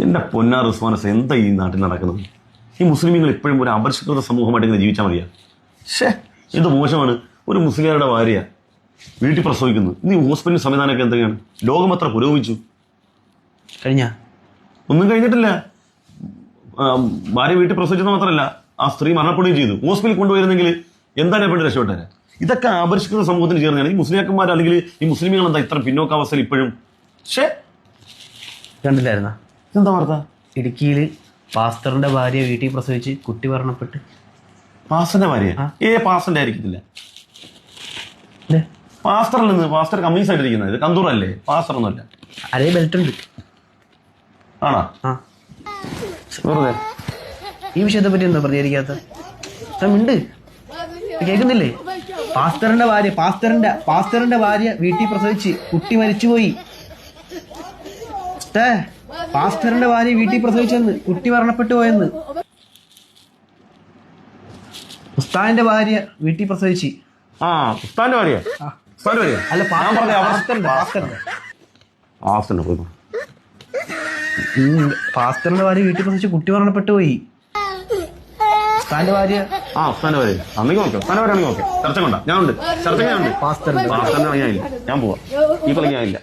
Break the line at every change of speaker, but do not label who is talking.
എന്റെ പൊന്നാർ ഉസ്മാനസ് എന്താ ഈ നാട്ടിൽ നടക്കുന്നത്? ഈ മുസ്ലിമീങ്ങൾ ഇപ്പോഴും ഒരു അപരിഷ്കൃത സമൂഹമായിട്ട് ഇങ്ങനെ ജീവിച്ചാൽ മതിയാ? ഷേ, ഇത് മോശമാണ്. ഒരു മുസ്ലിങ്ങളുടെ ഭാര്യ വീട്ടിൽ പ്രസവിക്കുന്നു. ഇനി ഹോസ്പിറ്റൽ സംവിധാനമൊക്കെ എന്തൊക്കെയാണ്? ലോകം അത്ര പുരോഗമിച്ചു. ഒന്നും കഴിഞ്ഞിട്ടില്ല. ഭാര്യ വീട്ടിൽ പ്രസവിച്ചത് മാത്രമല്ല, ആ സ്ത്രീ മരണപ്പെടുകയും ചെയ്തു. ഹോസ്പിറ്റലിൽ കൊണ്ടുപോയിരുന്നെങ്കിൽ എന്തായാലും എപ്പോഴും രക്ഷപ്പെട്ടേനെ. ഇതൊക്കെ അപരിഷ്കൃത സമൂഹത്തിന് ചേർന്നാണ്. ഈ മുസ്ലിയാക്കന്മാർ അല്ലെങ്കിൽ ഈ മുസ്ലിമീങ്ങൾ എന്താ ഇത്ര പിന്നോക്കാവസ്ഥയിൽ ഇപ്പോഴും? ഷേ,
കണ്ടില്ലായിരുന്ന
എന്താ വാർത്ത?
ഇടുക്കിയിൽ പാസ്റ്ററിന്റെ ഭാര്യ വീട്ടിൽ പ്രസവിച്ച് കുട്ടി മരണപ്പെട്ട്.
പാസ്റ്ററിന്റെ ഭാര്യ? പാസ്റ്ററിന്റെ ആയിരിക്കത്തില്ല. പാസ്റ്ററിൽ നിന്ന് പാസ്റ്റർ കമ്മീസ് ആയിട്ടിരിക്കുന്നത്. ഇത് കന്തൂർ അല്ലേ, പാസ്റ്റർ ഒന്നുമല്ല.
അതേ ബെൽറ്റ് ഉണ്ട്.
ആണോ? വെറുതെ
ഈ വിഷയത്തെ പറ്റി എന്താ പ്രതികരിക്കാത്ത? മിണ്ട്, കേൾക്കുന്നില്ലേ? പാസ്റ്ററിന്റെ ഭാര്യ വീട്ടിൽ പ്രസവിച്ച് കുട്ടി മരിച്ചുപോയി. പാസ്റ്ററിന്റെ ഭാര്യ വീട്ടിൽ പ്രസവിച്ചെന്ന് കുട്ടി മരണപ്പെട്ടു പോയെന്ന്. ഉസ്താദിന്റെ ഭാര്യ വീട്ടിൽ പ്രസവിച്ച്.
ഉസ്താദിന്റെ ഭാര്യ
അല്ല, പാസ്റ്ററിന്റെ ഭാര്യ വീട്ടിൽ പ്രസവിച്ച് കുട്ടി മരണപ്പെട്ടു പോയി. ഉസ്താദിന്റെ ഭാര്യ
ഉസ്താദിന്റെ ഭാര്യ അന്നെങ്കിൽ നോക്കാം. ഉസ്താദിന്റെ ഭാര്യ ആണെങ്കിൽ നോക്കാം. ചർച്ച കൊണ്ടാ ഞാനുണ്ട്. ചർച്ചയ്ക്ക് ഞാനുണ്ട്. പാസ്റ്ററിന്റെ ഞാനില്ല. ഞാൻ പോവാം. ഈ കളിക്ക് ഞാനില്ല.